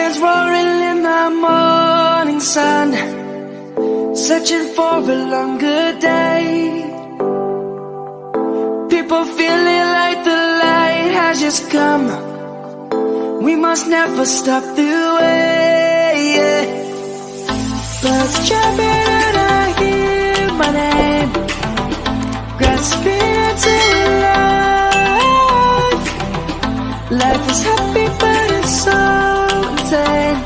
lions roaring in the morning sun, searching for a longer day. People feeling like the light has just come. We must never stop the way. Birds jumping and I hear my name, grasping into life. Life is happy but it's so insane.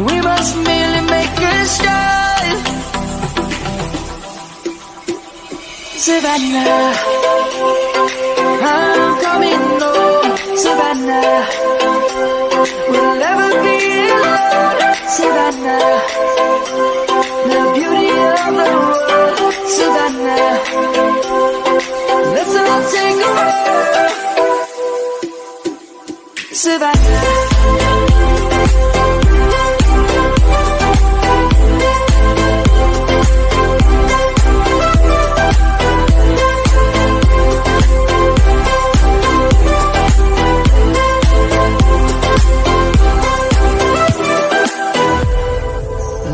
We must merely make a start. Savannah, I'm coming home. Savannah, we'll never be alone. Savannah, the beauty of the world. Savannah, let's all take a walk. Savannah.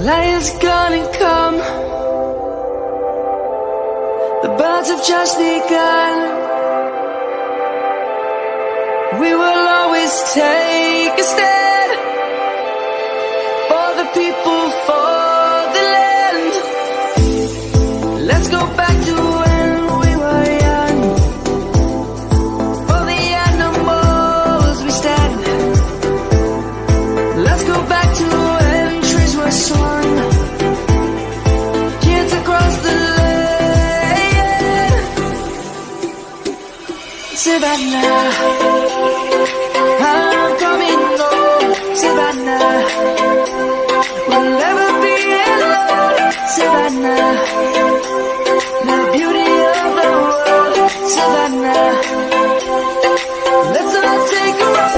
Lion's gonna come. The birds have just begun. We will always take a stand for the people, for the land. Let's go back to when we were young. For the animals we stand. Let's go back to when trees were swung, kids across the land. Savannah, I'm coming home. Savannah, we'll never be alone. Savannah, the beauty of the world. Savannah, let's all take a walk.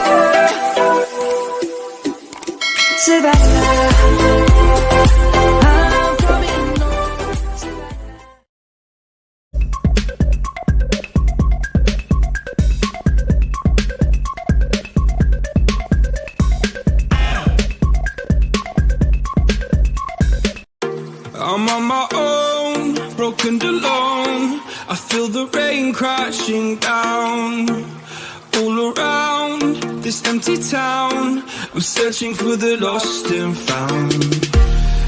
Savannah, I'm coming home. Savannah. I'm on my own, broken and alone. I feel the rain crashing down all around this empty town. I'm searching for the lost and found,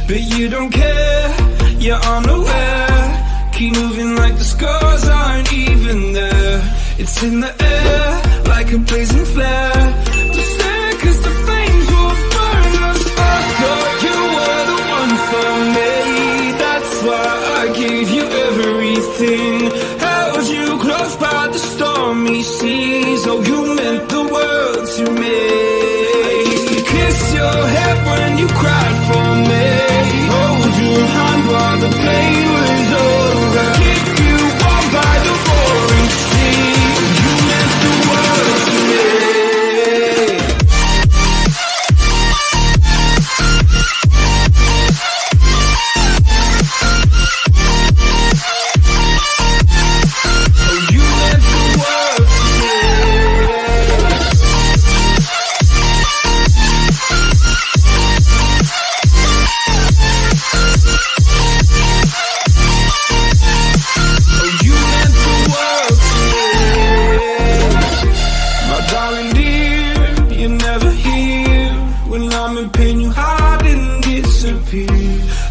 but you don't care, you're unaware. Keep moving like the scars aren't even there. It's in the air like a blazing flare. Just stare 'cause the flames will burn us. I thought you were the one for me. That's why I gave you everything. Held you close by the stormy seas. Oh, you meant the world to me. I used to kiss your head when you cried for me. Hold your hand while the pain was over. Keep you warm by the roaring sea. You meant the world to me.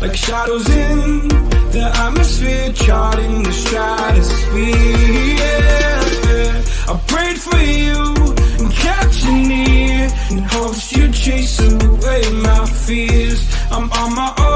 Like shadows in the atmosphere, charting the stratosphere. Yeah. I prayed for you and kept you near in hopes you'd chase away my fears. I'm on my own.